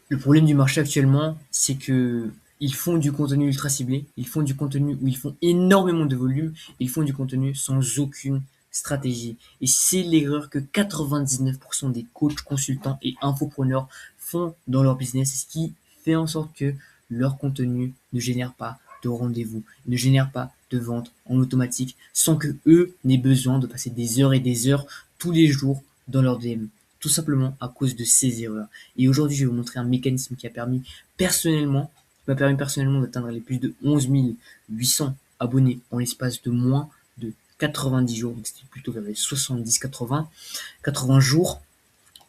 Le problème du marché actuellement, c'est que ils font du contenu ultra ciblé, ils font du contenu où ils font énormément de volume, ils font du contenu sans aucune stratégie. Et c'est l'erreur que 99% des coachs, consultants et infopreneurs font dans leur business, ce qui fait en sorte que leur contenu ne génère pas de rendez-vous, ne génère pas de vente en automatique, sans que eux n'aient besoin de passer des heures et des heures tous les jours dans leur DM. Tout simplement à cause de ces erreurs. Et aujourd'hui, je vais vous montrer un mécanisme qui m'a permis personnellement d'atteindre les plus de 11 800 abonnés en l'espace de moins de 90 jours. Donc c'était plutôt vers les 70-80 jours.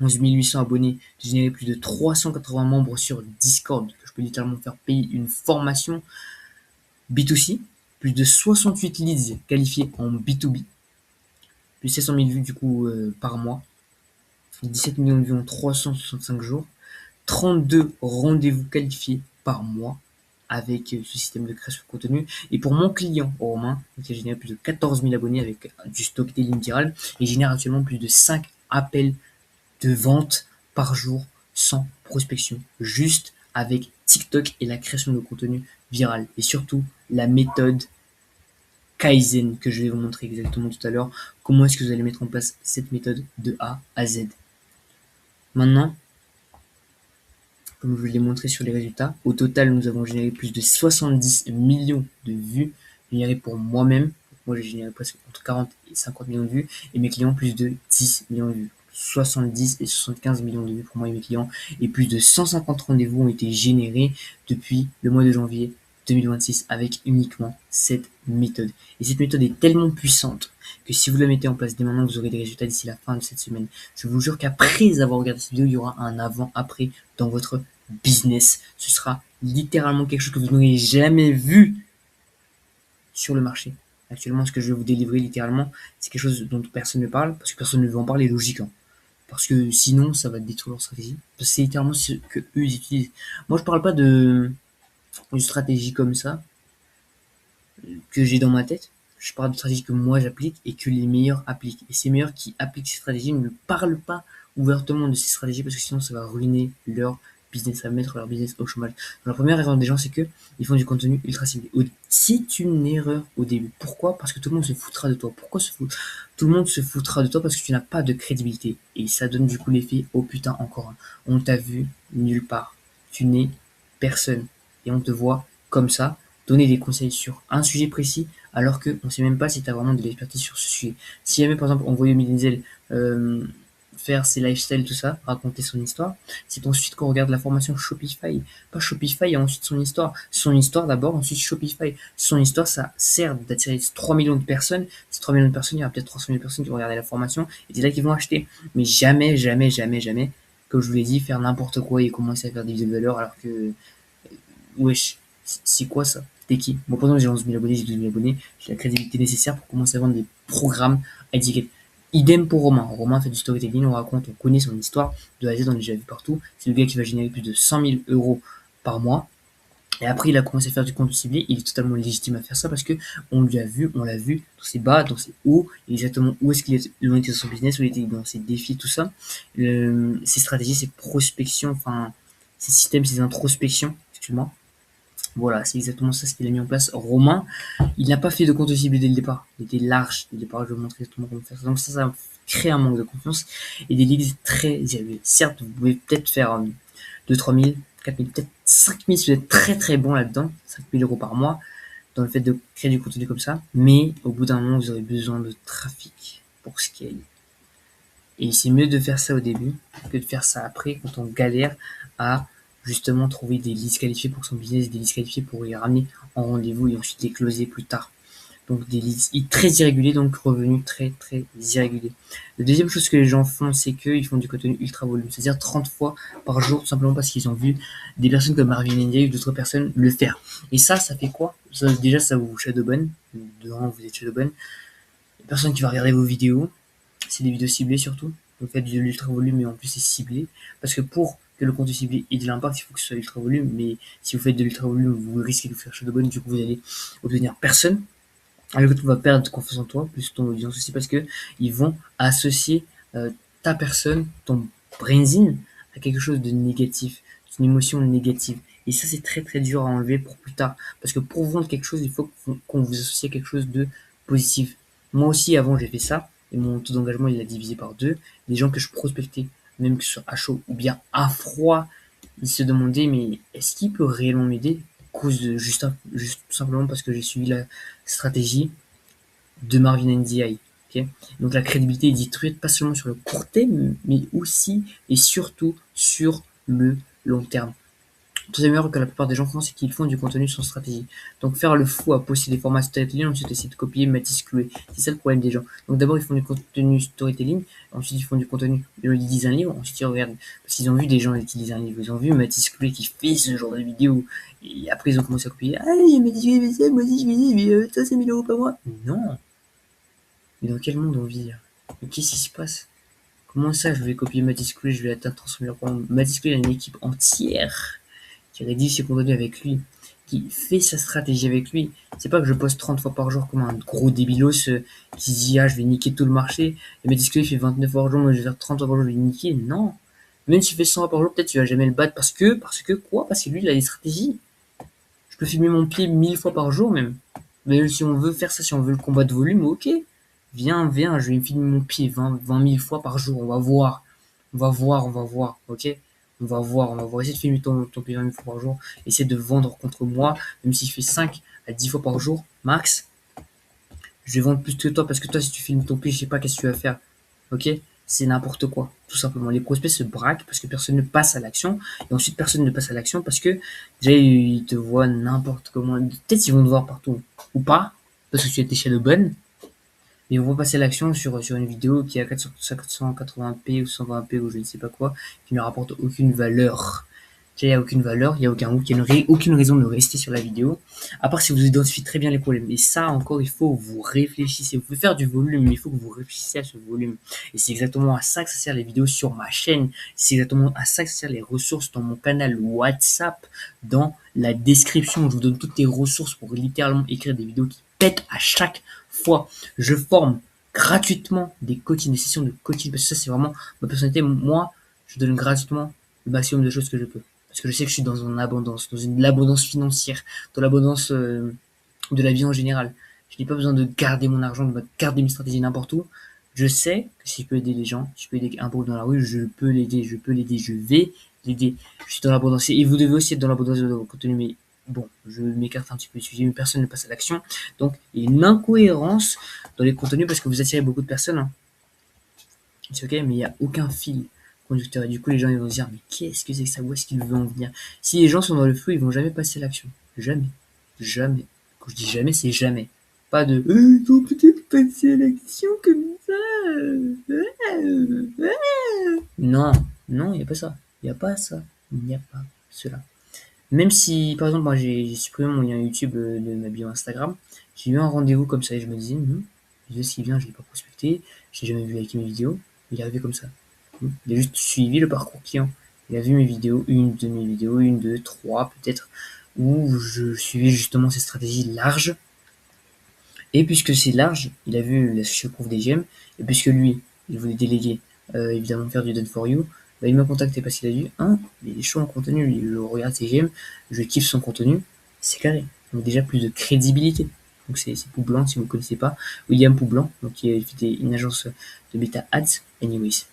11 800 abonnés, j'ai généré plus de 380 membres sur Discord, que je peux littéralement faire payer une formation B2C, plus de 68 leads qualifiés en B2B, plus de 700 000 vues du coup par mois, 17 millions de vues en 365 jours, 32 rendez-vous qualifiés par mois avec ce système de création de contenu. Et pour mon client Romain, qui a généré plus de 14 000 abonnés avec du storytelling viral, il génère actuellement plus de 5 appels de vente par jour sans prospection, juste avec TikTok et la création de contenu viral. Et surtout, la méthode Kaizen que je vais vous montrer exactement tout à l'heure. Comment est-ce que vous allez mettre en place cette méthode de A à Z. Maintenant, comme je vous l'ai montré sur les résultats, au total, nous avons généré plus de 70 millions de vues générées pour moi-même. Moi, j'ai généré presque entre 40 et 50 millions de vues et mes clients plus de 10 millions de vues. 70 et 75 millions de vues pour moi et mes clients et plus de 150 rendez-vous ont été générés depuis le mois de janvier 2026 avec uniquement cette méthode. Et cette méthode est tellement puissante que si vous la mettez en place dès maintenant, vous aurez des résultats d'ici la fin de cette semaine. Je vous jure qu'après avoir regardé cette vidéo, il y aura un avant-après dans votre business. Ce sera littéralement quelque chose que vous n'aurez jamais vu sur le marché. Actuellement, ce que je vais vous délivrer littéralement, c'est quelque chose dont personne ne parle, parce que personne ne veut en parler, logique. Hein. Parce que sinon, ça va détruire leur stratégie. Parce que c'est littéralement ce que eux ils utilisent. Moi, je parle pas de une stratégie comme ça que j'ai dans ma tête. Je parle de stratégie que moi j'applique et que les meilleurs appliquent. Et ces meilleurs qui appliquent ces stratégies ne parlent pas ouvertement de ces stratégies parce que sinon ça va ruiner leur business, ça va mettre leur business au chômage. Donc, la première erreur des gens, c'est que ils font du contenu ultra ciblé. C'est une erreur au début. Pourquoi? Parce que tout le monde se foutra de toi. Pourquoi se fout? Tout le monde se foutra de toi parce que tu n'as pas de crédibilité. Et ça donne du coup l'effet, oh putain, encore un. On t'a vu nulle part. Tu n'es personne. Et on te voit comme ça donner des conseils sur un sujet précis alors qu'on ne sait même pas si tu as vraiment de l'expertise sur ce sujet. Si jamais par exemple on voyait Denzel faire ses lifestyles, tout ça, raconter son histoire, c'est ensuite qu'on regarde la formation Shopify. Pas Shopify et ensuite son histoire. Son histoire d'abord, ensuite Shopify. Son histoire, ça sert d'attirer 3 millions de personnes. Ces 3 millions de personnes, il y aura peut-être 300 000 personnes qui vont regarder la formation et c'est là qu'ils vont acheter. Mais jamais, jamais, jamais, jamais, comme je vous l'ai dit, faire n'importe quoi et commencer à faire des vidéos de valeur alors que, wesh, c'est quoi ça? T'es qui? Moi, pendant que j'ai 11 000 abonnés, j'ai 12 000 abonnés, j'ai la crédibilité nécessaire pour commencer à vendre des programmes à étiquette. Idem pour Romain. Romain fait du storytelling, on raconte, on connaît son histoire de A à Z, on l'a déjà vu partout. C'est le gars qui va générer plus de 100 000 euros par mois. Et après, il a commencé à faire du contenu ciblé. Il est totalement légitime à faire ça parce que on lui a vu, on l'a vu dans ses bas, dans ses hauts, exactement où est-ce qu'il était dans son business, où il était dans ses défis, tout ça. Ses stratégies, ses prospections, enfin, ses systèmes, ses introspections, excuse-moi. Voilà, c'est exactement ça ce qu'il a mis en place. Romain, il n'a pas fait de compte ciblé dès le départ. Il était large dès le départ. Je vais vous montrer exactement comment faire ça. Donc ça crée un manque de confiance et des leads très élevés. Certes, vous pouvez peut-être faire 2 3 000, 4 000, peut-être 5 000 si vous êtes très très bon là-dedans. 5 000 euros par mois dans le fait de créer du contenu comme ça. Mais au bout d'un moment, vous aurez besoin de trafic pour scaler. Et c'est mieux de faire ça au début que de faire ça après quand on galère à justement trouver des leads qualifiés pour son business, des leads qualifiés pour les ramener en rendez-vous et ensuite les closer plus tard. Donc des leads très irréguliers, donc revenus très très irréguliers. La deuxième chose que les gens font, c'est qu'ils font du contenu ultra volume, c'est-à-dire 30 fois par jour, tout simplement parce qu'ils ont vu des personnes comme Marvin India ou d'autres personnes le faire. Et ça fait quoi? Déjà, ça vous shadowban. Devant, vous êtes shadowban. Les personnes qui vont regarder vos vidéos, c'est des vidéos ciblées surtout. Vous faites de l'ultra volume mais en plus c'est ciblé. Parce que pour que le contenu ciblé ait de l'impact, il faut que ce soit ultra volume. Mais si vous faites de l'ultra volume, vous risquez de vous faire shadowban, du coup vous allez obtenir personne. Avec l'autre, on va perdre confiance en toi, plus ton audience aussi, parce que ils vont associer ta personne, ton branding, à quelque chose de négatif. une émotion négative. Et ça, c'est très très dur à enlever pour plus tard. Parce que pour vendre quelque chose, il faut qu'on vous associe à quelque chose de positif. Moi aussi, avant, j'ai fait ça. Et mon taux d'engagement, il a divisé par 2. Les gens que je prospectais, même que ce soit à chaud ou bien à froid, ils se demandaient, mais est-ce qu'il peut réellement m'aider? À cause de, juste tout simplement parce que j'ai suivi la stratégie de Marvin NDI. Okay, donc la crédibilité est détruite pas seulement sur le court terme, mais aussi et surtout sur le long terme. Deuxième erreur que la plupart des gens font, c'est qu'ils font du contenu sans stratégie. Donc faire le fou à poster des formats storytelling, ensuite essayer de copier, Mathis Clouet. C'est ça le problème des gens. Donc d'abord ils font du contenu storytelling, ensuite ils font du contenu, ils lisent un livre, ensuite ils regardent. Parce qu'ils ont vu des gens qui lisent un livre, ils ont vu Mathis Clouet qui fait ce genre de vidéo, et après ils ont commencé à copier. Ah, il y a Mathis Clouet fait ça, moi aussi je fais ça, mais ça c'est 1000 € par mois. Non. Mais dans quel monde on vit là? Mais qu'est-ce qui se passe? Comment ça je vais copier Mathis Clouet, je vais atteindre 300 000 €? Mathis Clouet a une équipe entière qui rédige ses contenus avec lui, qui fait sa stratégie avec lui. C'est pas que je poste 30 fois par jour comme un gros débilos qui se dit ah je vais niquer tout le marché, et Mathis Clouet fait 29 fois par jour, moi je vais faire 30 fois par jour, je vais niquer. Non. Même si tu fais 100 fois par jour, peut-être tu vas jamais le battre parce que quoi? Parce que lui il a des stratégies. Je peux filmer mon pied 1000 fois par jour même. Mais si on veut faire ça, si on veut le combat de volume, ok. Viens, je vais filmer mon pied 20 000 fois par jour. On va voir. On va voir, ok. On va voir. Essayer de filmer ton pied 20 000 fois par jour. Essayer de vendre contre moi, même si je fais 5 à 10 fois par jour, max. Je vais vendre plus que toi parce que toi, si tu filmes ton pied, je sais pas qu'est-ce que tu vas faire. Ok? C'est n'importe quoi, tout simplement. Les prospects se braquent parce que personne ne passe à l'action. Et ensuite, personne ne passe à l'action parce que déjà, ils te voient n'importe comment. Peut-être ils vont te voir partout. Ou pas, parce que tu as été chez le bon. Mais on va passer à l'action sur une vidéo qui est à 480p ou 120p ou je ne sais pas quoi, qui ne rapporte aucune valeur. Il n'y a aucune valeur, il n'y a aucune raison de rester sur la vidéo, à part si vous identifiez très bien les problèmes. Et ça, encore, il faut que vous réfléchissiez. Vous pouvez faire du volume, mais il faut que vous réfléchissiez à ce volume. Et c'est exactement à ça que ça sert les vidéos sur ma chaîne. C'est exactement à ça que ça sert les ressources dans mon canal WhatsApp, dans la description. Je vous donne toutes les ressources pour littéralement écrire des vidéos qui pètent à chaque fois. Je forme gratuitement des coachings, des sessions de coaching, parce que ça, c'est vraiment ma personnalité. Moi, je donne gratuitement le maximum de choses que je peux. Parce que je sais que je suis dans une abondance, l'abondance financière, dans l'abondance de la vie en général. Je n'ai pas besoin de garder mon argent, de garder mes stratégies n'importe où. Je sais que si je peux aider les gens, si je peux aider un pauvre dans la rue, je peux l'aider, je vais l'aider. Je suis dans l'abondance. Et vous devez aussi être dans l'abondance de votre contenu, mais bon, je m'écarte un petit peu du sujet, mais personne ne passe à l'action. Donc, il y a une incohérence dans les contenus parce que vous attirez beaucoup de personnes. Hein. C'est ok, mais il n'y a aucun fil conducteur. Et du coup, les gens ils vont se dire, mais qu'est-ce que c'est que ça? Où est-ce qu'ils veulent en venir? Si les gens sont dans le feu, ils vont jamais passer à l'action. Jamais. Jamais. Quand je dis jamais, c'est jamais. Pas de, ils vont peut-être passer à l'action comme ça. Non. Non, il n'y a pas ça. Il n'y a pas ça. Il n'y a pas cela. Même si, par exemple, moi, j'ai supprimé mon lien YouTube de ma bio Instagram, j'ai eu un rendez-vous comme ça et je me disais, s'il vient, je l'ai pas prospecté, j'ai jamais vu liker mes vidéos, il est arrivé comme ça. Il a juste suivi le parcours client. Il a vu mes vidéos, une de mes vidéos, une, deux, trois peut-être, où je suivais justement ces stratégies larges. Et puisque c'est large, il a vu la fiche proof des gemmes, et puisque lui, il voulait déléguer, évidemment faire du done for you, bah, il m'a contacté parce qu'il a dit, il est chaud en contenu, je regarde ses gemmes, je kiffe son contenu, c'est carré. Donc déjà plus de crédibilité. Donc c'est Poublan, si vous ne connaissez pas, William Poublan, donc qui a fait une agence de bêta ads, anyways.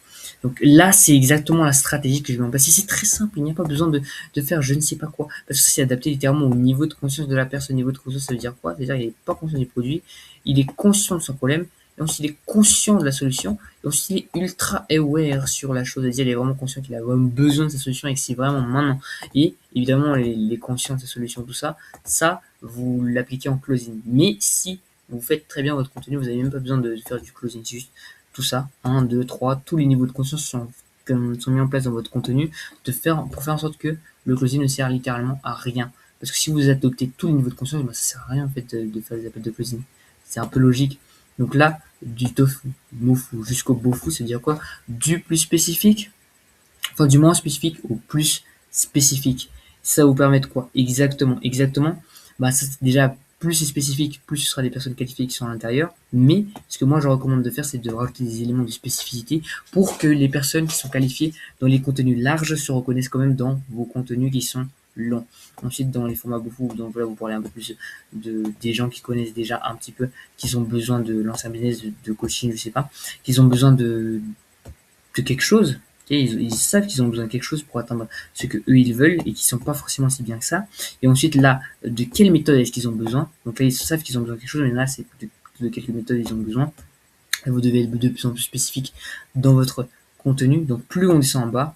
Donc là, c'est exactement la stratégie que je vais en placer. C'est très simple, il n'y a pas besoin de faire je ne sais pas quoi. Parce que ça, c'est adapté littéralement au niveau de conscience de la personne. Niveau de conscience, ça veut dire quoi? C'est-à-dire qu'il n'est pas conscient du produit, il est conscient de son problème, et ensuite il est conscient de la solution, et ensuite il est ultra aware sur la chose. C'est-à-dire il est vraiment conscient qu'il a vraiment besoin de sa solution et que c'est vraiment maintenant. Et évidemment, les conscients de sa solution, tout ça, vous l'appliquez en closing. Mais si vous faites très bien votre contenu, vous n'avez même pas besoin de faire du closing. C'est juste tout ça, 1, 2, 3, tous les niveaux de conscience sont mis en place dans votre contenu pour faire en sorte que le closing ne sert littéralement à rien. Parce que si vous adoptez tous les niveaux de conscience, ça sert à rien en fait de faire des appels de closing. C'est un peu logique. Donc là, du tofu, mofu jusqu'au bofu, c'est-à-dire quoi? Du plus spécifique, enfin du moins spécifique au plus spécifique. Ça vous permet de quoi? Exactement. Bah ça c'est déjà plus c'est spécifique, plus ce sera des personnes qualifiées qui sont à l'intérieur. Mais ce que moi je recommande de faire, c'est de rajouter des éléments de spécificité pour que les personnes qui sont qualifiées dans les contenus larges se reconnaissent quand même dans vos contenus qui sont longs. Ensuite, dans les formats beaucoup, donc voilà, vous parlez un peu plus des gens qui connaissent déjà un petit peu, qui ont besoin de lancer un business, de coaching, je sais pas, qui ont besoin de quelque chose. Ils savent qu'ils ont besoin de quelque chose pour atteindre ce que eux ils veulent et qui sont pas forcément si bien que ça. Et ensuite là, de quelle méthode est-ce qu'ils ont besoin? Donc là, ils savent qu'ils ont besoin de quelque chose, mais là, c'est de quelle méthode ils ont besoin. Et vous devez être de plus en plus spécifique dans votre contenu. Donc plus on descend en bas,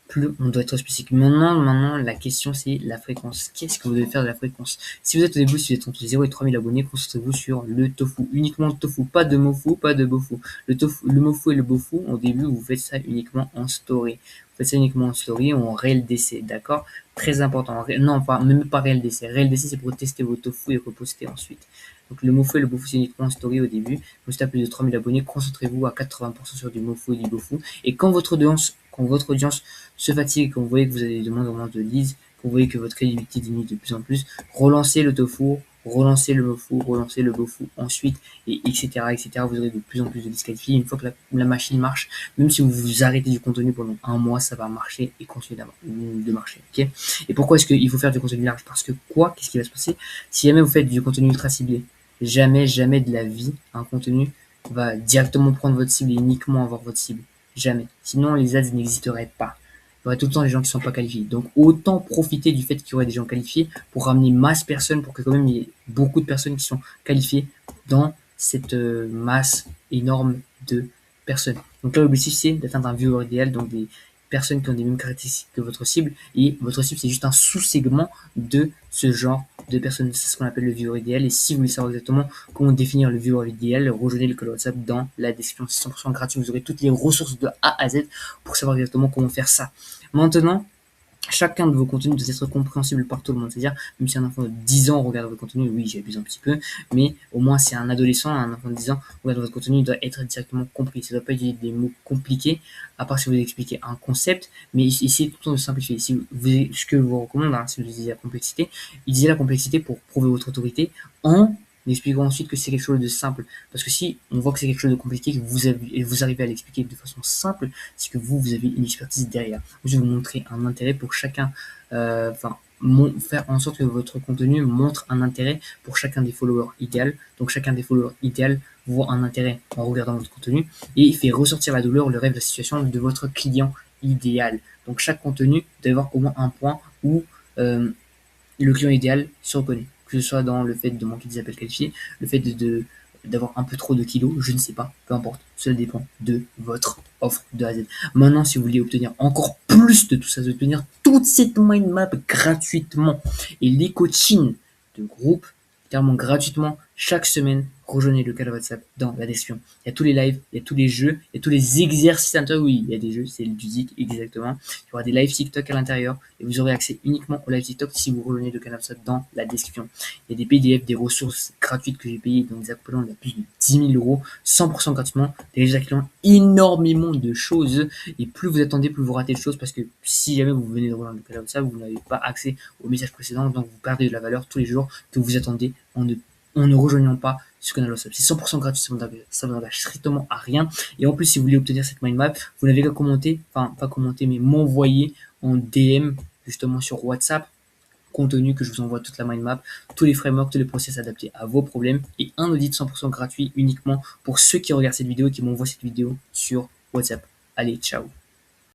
plus on doit être spécifique. Maintenant, la question, c'est la fréquence. Qu'est-ce que vous devez faire de la fréquence? Si vous êtes au début, si vous êtes entre 0 et 3000 abonnés, concentrez-vous sur le tofu. Uniquement le tofu, pas de mofu, pas de bofu. Le mofu et le bofu, au début, vous faites ça uniquement en story. Vous faites ça uniquement en story ou en réel d'essai, d'accord? Très important. Non, même pas réel d'essai. Réel d'essai, c'est pour tester vos tofu et reposter ensuite. Donc le mofu et le bofu, c'est uniquement en story au début. Vous êtes à plus de 3000 abonnés, concentrez-vous à 80% sur du mofu et du bofu. Et quand votre audience se fatigue, quand vous voyez que vous avez de moins en moins de leads, quand vous voyez que votre crédibilité diminue de plus en plus, relancez le tofu, relancez le mofu, relancez le bofu ensuite, et etc., etc. Vous aurez de plus en plus de disqualifiés. Une fois que la machine marche, même si vous vous arrêtez du contenu pendant un mois, ça va marcher et continuer de marcher. Ok. Et pourquoi est-ce qu'il faut faire du contenu large? Parce que qu'est-ce qui va se passer? Si jamais vous faites du contenu ultra ciblé, jamais de la vie, un contenu va directement prendre votre cible et uniquement avoir votre cible. Jamais. Sinon, les ads n'existeraient pas. Il y aurait tout le temps des gens qui ne sont pas qualifiés. Donc, autant profiter du fait qu'il y aurait des gens qualifiés pour ramener masse personnes, pour que quand même il y ait beaucoup de personnes qui sont qualifiées dans cette masse énorme de personnes. Donc là, l'objectif, c'est d'atteindre un viewer idéal, donc des personnes qui ont des mêmes caractéristiques que votre cible. Et votre cible, c'est juste un sous-segment de ce genre de personnes. C'est ce qu'on appelle le viewer idéal. Et si vous voulez savoir exactement comment définir le viewer idéal, rejoignez le call WhatsApp dans la description. C'est 100% gratuit. Vous aurez toutes les ressources de A à Z pour savoir exactement comment faire ça. Maintenant, chacun de vos contenus doit être compréhensible par tout le monde. C'est-à-dire, même si un enfant de 10 ans regarde votre contenu, oui, j'abuse un petit peu, mais au moins, si un adolescent, un enfant de 10 ans regarde votre contenu, il doit être directement compris. Ça ne doit pas utiliser des mots compliqués, à part si vous expliquez un concept, mais essayez tout le temps de simplifier. Ce que je vous recommande, si vous utilisez la complexité, utilisez la complexité pour prouver votre autorité en expliquant ensuite que c'est quelque chose de simple. Parce que si on voit que c'est quelque chose de compliqué, que vous arrivez à l'expliquer de façon simple, c'est que vous avez une expertise derrière. Je vais vous montrer un intérêt pour chacun, faire en sorte que votre contenu montre un intérêt pour chacun des followers idéal. Donc chacun des followers idéal voit un intérêt en regardant votre contenu et il fait ressortir la douleur, le rêve, la situation de votre client idéal. Donc chaque contenu doit avoir au moins un point où le client idéal se reconnaît. Que ce soit dans le fait de manquer des appels qualifiés, le fait d'avoir un peu trop de kilos, je ne sais pas, peu importe, cela dépend de votre offre de A à Z. Maintenant, si vous voulez obtenir encore plus de tout ça, obtenir toute cette mind map gratuitement et les coachings de groupe, clairement gratuitement, chaque semaine, rejoignez le canal WhatsApp dans la description. Il y a tous les lives, il y a tous les jeux, il y a tous les exercices à l'intérieur. Oui, il y a des jeux, c'est ludique, exactement. Il y aura des lives TikTok à l'intérieur et vous aurez accès uniquement aux lives TikTok si vous rejoignez le canal WhatsApp dans la description. Il y a des PDF, des ressources gratuites que j'ai payées dans des accompagnements de plus de 10 000 euros, 100% gratuitement, des résultats énormément de choses. Et plus vous attendez, plus vous ratez de choses parce que si jamais vous venez de rejoindre le canal WhatsApp, vous n'avez pas accès aux messages précédents, donc vous perdez de la valeur tous les jours que vous attendez en ne rejoignant pas ce canal WhatsApp. C'est 100% gratuit, ça vous engage strictement à rien. Et en plus, si vous voulez obtenir cette mind map, vous n'avez qu'à commenter, enfin pas commenter, mais m'envoyer en DM justement sur WhatsApp contenu que je vous envoie toute la mind map, tous les frameworks, tous les process adaptés à vos problèmes et un audit 100% gratuit uniquement pour ceux qui regardent cette vidéo et qui m'envoient cette vidéo sur WhatsApp. Allez, ciao.